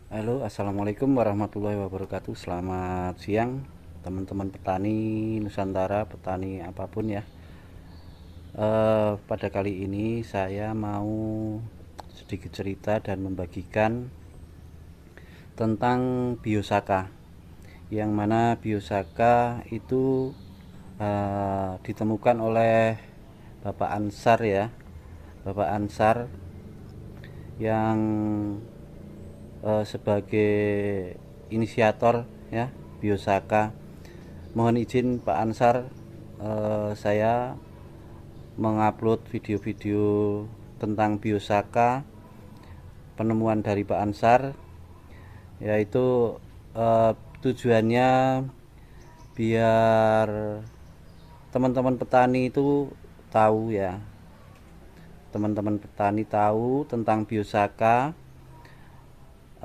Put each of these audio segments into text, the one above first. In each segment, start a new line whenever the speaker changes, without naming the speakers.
Halo, assalamualaikum warahmatullahi wabarakatuh. Selamat siang, teman-teman petani Nusantara, petani apapun ya. Pada kali ini saya mau sedikit cerita dan membagikan tentang biosaka, yang mana biosaka itu ditemukan oleh Bapak Ansar ya, Bapak Ansar yang sebagai inisiator ya biosaka. Mohon izin Pak Ansar, saya mengupload video-video tentang biosaka, penemuan dari Pak Ansar, yaitu tujuannya biar teman-teman petani itu tahu ya, teman-teman petani tahu tentang biosaka.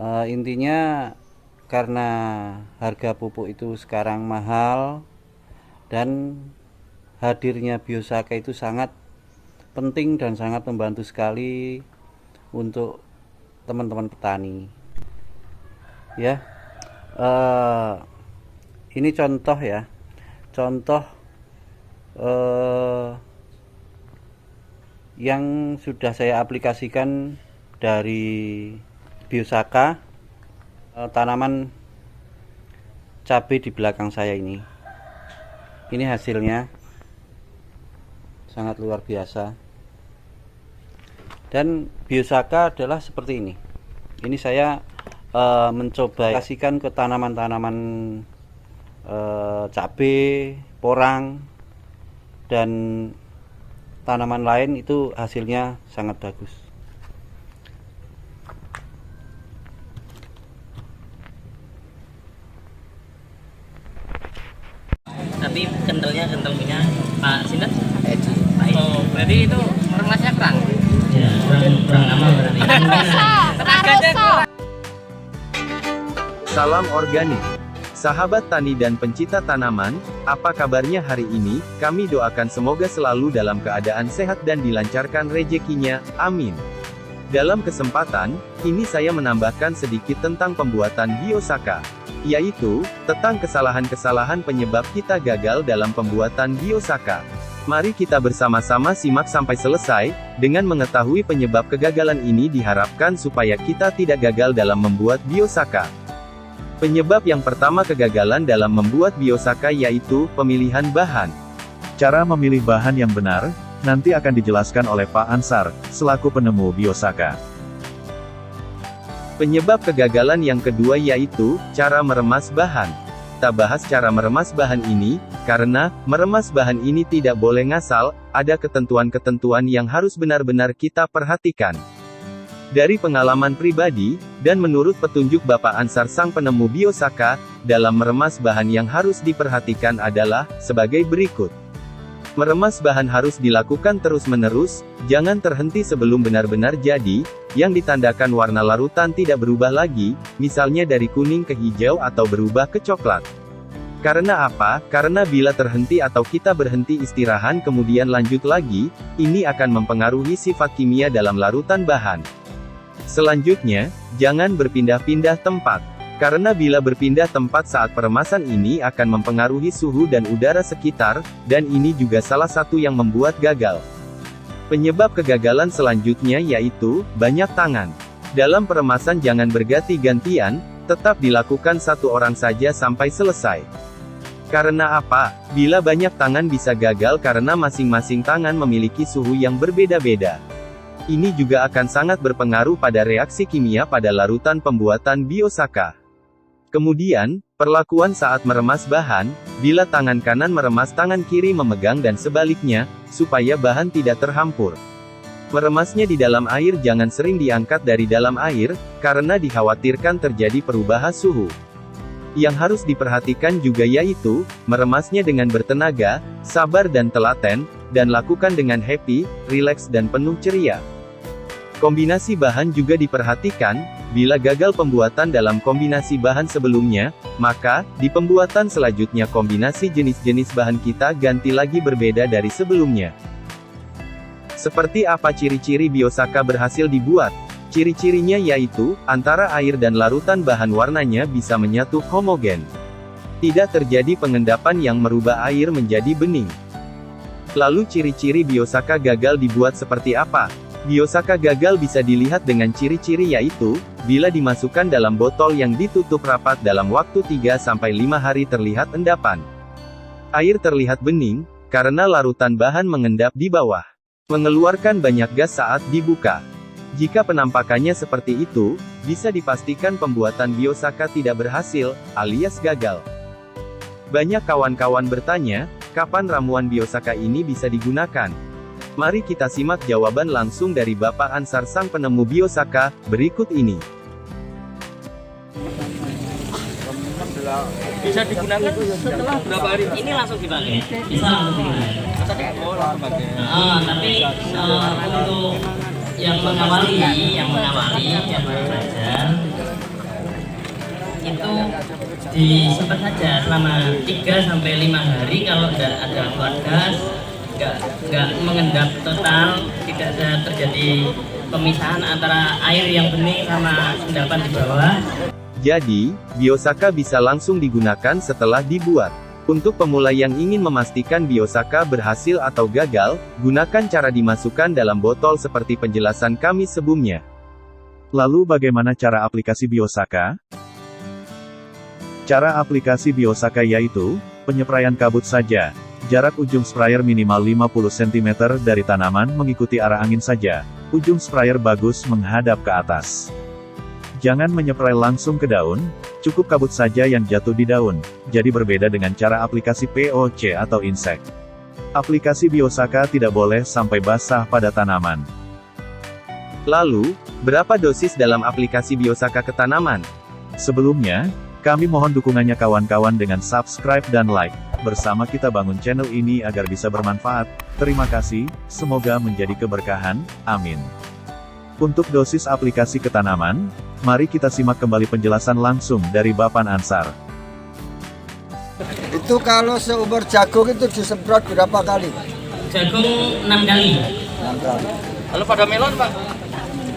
Intinya karena harga pupuk itu sekarang mahal, dan hadirnya biosaka itu sangat penting dan sangat membantu sekali untuk teman-teman petani ya. eh, ini contoh ya, contoh eh, yang sudah saya aplikasikan dari biosaka. Tanaman cabai di belakang saya ini hasilnya sangat luar biasa. Dan biosaka adalah seperti ini saya mencoba kasihkan ke tanaman-tanaman cabai, porang, dan tanaman lain, itu hasilnya sangat bagus.
Tapi kentalnya punya Pak Sinten?
Eci.
Oh, berarti itu orang masnya kurang? Ya, kurang lama berarti.
Tenaganya kurang.
Salam organik. Sahabat tani dan pencinta tanaman, apa kabarnya hari ini? Kami doakan semoga selalu dalam keadaan sehat dan dilancarkan rezekinya, amin. Dalam kesempatan ini saya menambahkan sedikit tentang pembuatan biosaka, yaitu tentang kesalahan-kesalahan penyebab kita gagal dalam pembuatan biosaka. Mari kita bersama-sama simak sampai selesai. Dengan mengetahui penyebab kegagalan ini diharapkan supaya kita tidak gagal dalam membuat biosaka. Penyebab yang pertama kegagalan dalam membuat biosaka yaitu pemilihan bahan.
Cara memilih bahan yang benar, nanti akan dijelaskan oleh Pak Ansar, selaku penemu biosaka.
Penyebab kegagalan yang kedua yaitu cara meremas bahan. Kita bahas cara meremas bahan ini, karena meremas bahan ini tidak boleh ngasal, ada ketentuan-ketentuan yang harus benar-benar kita perhatikan. Dari pengalaman pribadi, dan menurut petunjuk Bapak Ansar sang penemu biosaka, dalam meremas bahan yang harus diperhatikan adalah sebagai berikut. Meremas bahan harus dilakukan terus-menerus, jangan terhenti sebelum benar-benar jadi, yang ditandakan warna larutan tidak berubah lagi, misalnya dari kuning ke hijau atau berubah ke coklat. Karena apa? Karena bila terhenti atau kita berhenti istirahat kemudian lanjut lagi, ini akan mempengaruhi sifat kimia dalam larutan bahan. Selanjutnya, jangan berpindah-pindah tempat. Karena bila berpindah tempat saat peremasan ini akan mempengaruhi suhu dan udara sekitar, dan ini juga salah satu yang membuat gagal. Penyebab kegagalan selanjutnya yaitu, banyak tangan. Dalam peremasan jangan berganti-gantian, tetap dilakukan satu orang saja sampai selesai. Karena apa? Bila banyak tangan bisa gagal karena masing-masing tangan memiliki suhu yang berbeda-beda. Ini juga akan sangat berpengaruh pada reaksi kimia pada larutan pembuatan biosaka. Kemudian, perlakuan saat meremas bahan, bila tangan kanan meremas tangan kiri memegang dan sebaliknya, supaya bahan tidak terhampur. Meremasnya di dalam air jangan sering diangkat dari dalam air, karena dikhawatirkan terjadi perubahan suhu. Yang harus diperhatikan juga yaitu, meremasnya dengan bertenaga, sabar dan telaten, dan lakukan dengan happy, rileks dan penuh ceria. Kombinasi bahan juga diperhatikan, bila gagal pembuatan dalam kombinasi bahan sebelumnya, maka, di pembuatan selanjutnya kombinasi jenis-jenis bahan kita ganti lagi berbeda dari sebelumnya. Seperti apa ciri-ciri biosaka berhasil dibuat? Ciri-cirinya yaitu, antara air dan larutan bahan warnanya bisa menyatu homogen. Tidak terjadi pengendapan yang merubah air menjadi bening. Lalu ciri-ciri Biosaka gagal dibuat seperti apa? Biosaka gagal bisa dilihat dengan ciri-ciri yaitu, bila dimasukkan dalam botol yang ditutup rapat dalam waktu 3-5 hari terlihat endapan. Air terlihat bening, karena larutan bahan mengendap di bawah. Mengeluarkan banyak gas saat dibuka. Jika penampakannya seperti itu, bisa dipastikan pembuatan Biosaka tidak berhasil, alias gagal. Banyak kawan-kawan bertanya, kapan ramuan Biosaka ini bisa digunakan? Mari kita simak jawaban langsung dari Bapak Ansar sang penemu Biosaka, berikut ini.
Bisa digunakan setelah berapa hari? Ini langsung dipakai.
Bisa langsung dipakai. Tapi untuk yang mengawali yang baru belajar itu disimpan saja selama 3-5 hari. Kalau tidak ada keluar gas, nggak mengendap total, tidak ada terjadi pemisahan antara air yang bening sama endapan di bawah.
Jadi, Biosaka bisa langsung digunakan setelah dibuat. Untuk pemula yang ingin memastikan Biosaka berhasil atau gagal, gunakan cara dimasukkan dalam botol seperti penjelasan kami sebelumnya.
Lalu bagaimana cara aplikasi Biosaka? Cara aplikasi Biosaka yaitu, penyepraian kabut saja. Jarak ujung sprayer minimal 50 cm dari tanaman mengikuti arah angin saja. Ujung sprayer bagus menghadap ke atas. Jangan menyeprai langsung ke daun, cukup kabut saja yang jatuh di daun. Jadi berbeda dengan cara aplikasi POC atau insek. Aplikasi Biosaka tidak boleh sampai basah pada tanaman.
Lalu, berapa dosis dalam aplikasi Biosaka ke tanaman?
Sebelumnya, kami mohon dukungannya kawan-kawan dengan subscribe dan like. Bersama kita bangun channel ini agar bisa bermanfaat. Terima kasih, semoga menjadi keberkahan, amin. Untuk dosis aplikasi ke tanaman, mari kita simak kembali penjelasan langsung dari Bapak Ansar.
Itu kalau seumur jagung itu disemprot berapa kali?
Jagung 6 kali.
6 kali.
Kalau pada melon, Pak?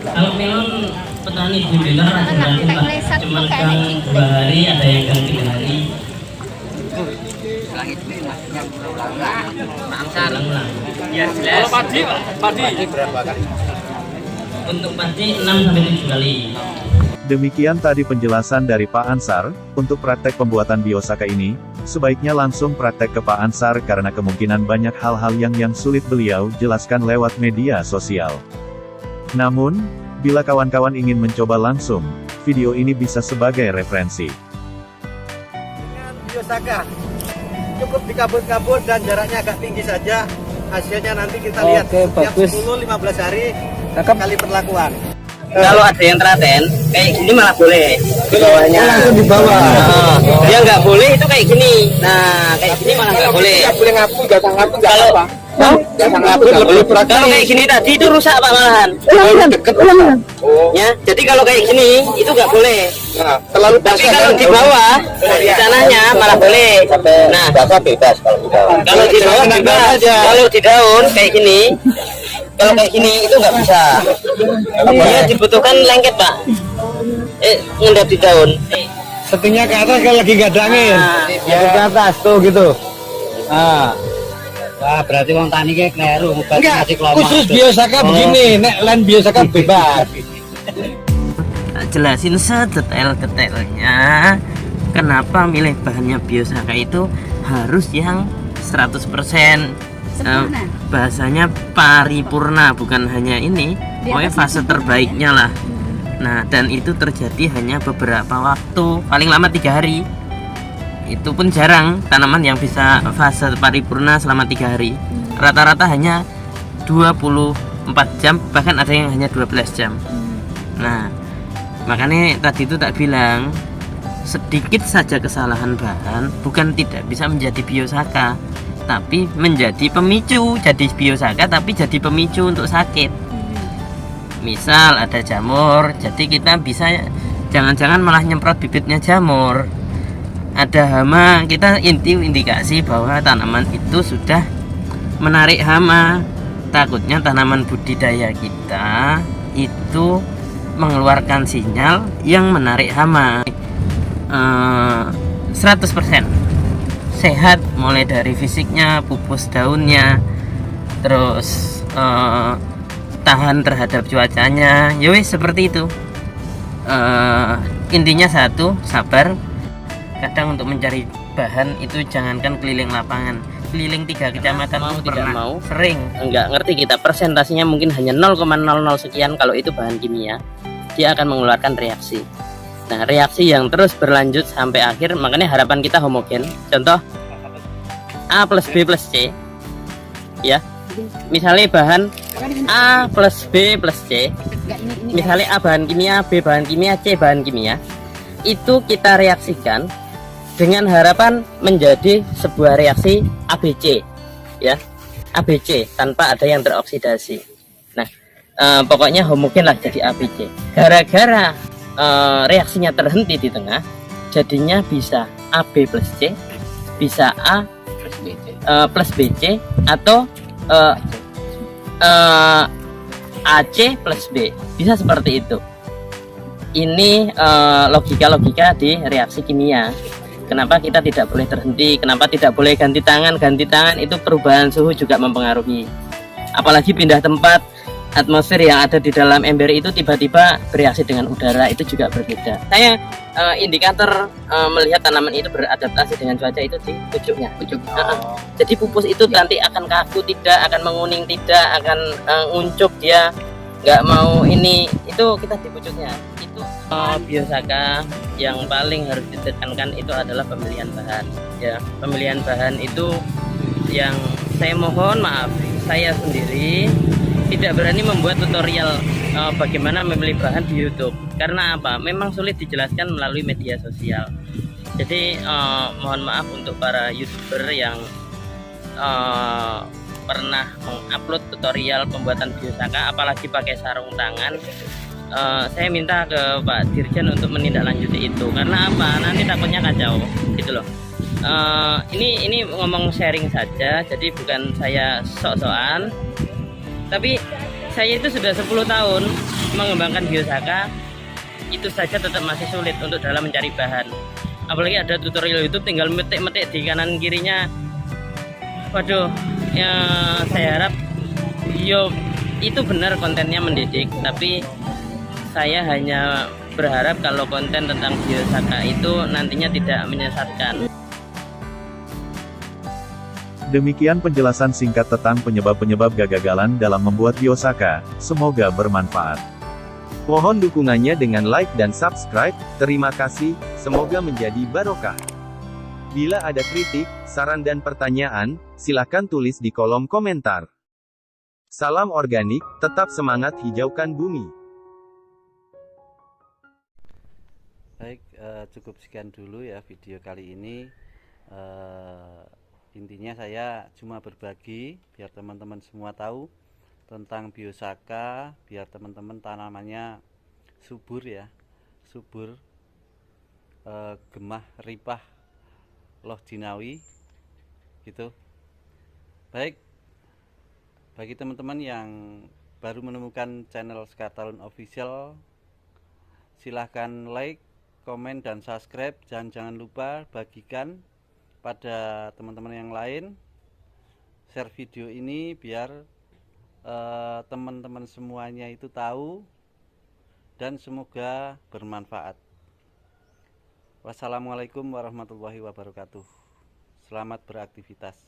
Kalau melon petani di Blitar rajin-rajin Pak. Cuma gang 2 hari, ada yang gang 3 hari. Ulang-ulang.
Ya, kalau padi, Pak? Padi berapa kali?
Untuk padi 6-7 kali.
Demikian tadi penjelasan dari Pak Ansar. Untuk praktek pembuatan Biosaka ini, sebaiknya langsung praktek ke Pak Ansar karena kemungkinan banyak hal-hal yang sulit beliau jelaskan lewat media sosial. Namun, bila kawan-kawan ingin mencoba langsung, video ini bisa sebagai referensi.
Biosaka cukup dikabut-kabut dan jaraknya agak tinggi saja. Hasilnya nanti kita lihat setiap 10-15 hari kali perlakuan.
Kalau ada yang telaten, kayak gini malah boleh. Di bawahnya.
Langsung di bawah.
Dia nggak boleh itu kayak gini. Nah, kayak gini malah nggak boleh.
Nggak boleh ngapung, nggak ngapung, nggak
Kalau
apa. Jangan ngapung, nggak boleh
kalau kayak gini tadi itu rusak Pak malahan.
deket.
Ya, jadi kalau kayak gini itu nggak boleh.
Nah, terlalu
Tapi kalau di bawah, di tanahnya malah boleh. Nah,
bebas kalau di bawah.
kalau di bawah bebas. Kalau di daun kayak gini, kalau kayak gini itu nggak bisa. Dia dibutuhkan lengket Pak. Ngendap di daun.
Setengahnya ke atas kalau lagi nggak ada angin. Ya ke atas tuh gitu.
Wah, berarti wong tani kayak kleru.
Enggak, khusus Biosaka begini, nek lain Biosaka bebas.
Jelasin sedetail-detailnya kenapa milih bahannya Biosaka itu harus yang 100% bahasanya paripurna, bukan hanya ini, pokoknya fase terbaiknya lah. Nah, dan itu terjadi hanya beberapa waktu, paling lama 3 hari. Itu pun jarang tanaman yang bisa fase paripurna selama 3 hari. Rata-rata hanya 24 jam, bahkan ada yang hanya 12 jam. Nah, makanya tadi itu tak bilang, sedikit saja kesalahan bahan bukan tidak bisa menjadi Biosaka, tapi menjadi pemicu. Jadi Biosaka tapi jadi pemicu untuk sakit. Misal ada jamur, jadi kita bisa jangan-jangan malah nyemprot bibitnya jamur. Ada hama, kita indikasi bahwa tanaman itu sudah menarik hama. Takutnya tanaman budidaya kita itu mengeluarkan sinyal yang menarik hama. 100% sehat, mulai dari fisiknya, pupus daunnya, terus tahan terhadap cuacanya, ya wis seperti itu. Intinya satu, sabar. Kadang untuk mencari bahan itu jangankan keliling lapangan, keliling 3 kecamatan
mau
pun
tidak
pernah.
mau
Sering
nggak ngerti kita, persentasinya mungkin hanya 0,00 sekian kalau itu bahan kimia, dia akan mengeluarkan reaksi. Nah, reaksi yang terus berlanjut sampai akhir, makanya harapan kita homogen. Contoh A plus B plus C, ya, misalnya bahan A plus B plus C, misalnya A bahan kimia, B bahan kimia, C bahan kimia, itu kita reaksikan dengan harapan menjadi sebuah reaksi ABC, ya, ABC tanpa ada yang teroksidasi. Nah, pokoknya homogen lah jadi ABC. Gara-gara reaksinya terhenti di tengah, jadinya bisa AB plus C, bisa A plus BC, atau AC plus B, bisa seperti itu. Ini logika-logika di reaksi kimia. Kenapa kita tidak boleh terhenti, kenapa tidak boleh ganti tangan itu perubahan suhu juga mempengaruhi. Apalagi pindah tempat, atmosfer yang ada di dalam ember itu tiba-tiba bereaksi dengan udara, itu juga berbeda. Saya indikator melihat tanaman itu beradaptasi dengan cuaca itu di pucuknya. Jadi pupus itu nanti akan kaku tidak, akan menguning tidak, akan nguncup, dia nggak mau ini, itu kita di pucuknya. Itu Biosaka yang paling harus ditekankan itu adalah pemilihan bahan, ya. Pemilihan bahan itu yang saya mohon maaf, saya sendiri tidak berani membuat tutorial bagaimana memilih bahan di YouTube, karena apa? Memang sulit dijelaskan melalui media sosial. Jadi mohon maaf untuk para YouTuber yang pernah mengupload tutorial pembuatan Biosaka, apalagi pakai sarung tangan. Saya minta ke Pak Dirjen untuk menindaklanjuti itu, karena apa? Nanti takutnya kacau, gitu loh. Ini ngomong sharing saja, jadi bukan saya sok-sokan. Tapi saya itu sudah 10 tahun mengembangkan Biosaka, itu saja tetap masih sulit untuk dalam mencari bahan. Apalagi ada tutorial YouTube tinggal metik-metik di kanan kirinya. Waduh, ya saya harap itu benar kontennya mendidik, tapi saya hanya berharap kalau konten tentang Biosaka itu nantinya tidak menyesatkan.
Demikian penjelasan singkat tentang penyebab-penyebab kegagalan dalam membuat Biosaka, semoga bermanfaat.
Mohon dukungannya dengan like dan subscribe, terima kasih, semoga menjadi barokah. Bila ada kritik, saran dan pertanyaan, silakan tulis di kolom komentar. Salam organik, tetap semangat hijaukan bumi.
Baik, cukup sekian dulu ya video kali ini. Intinya saya cuma berbagi biar teman-teman semua tahu tentang Biosaka, biar teman-teman tanamannya subur ya, subur, gemah, ripah, loh jinawi gitu. Baik, bagi teman-teman yang baru menemukan channel Skatalun Official, silahkan like, komen, dan subscribe. Jangan lupa bagikan pada teman-teman yang lain, share video ini biar teman-teman semuanya itu tahu, dan semoga bermanfaat. Wassalamualaikum warahmatullahi wabarakatuh. Selamat beraktivitas.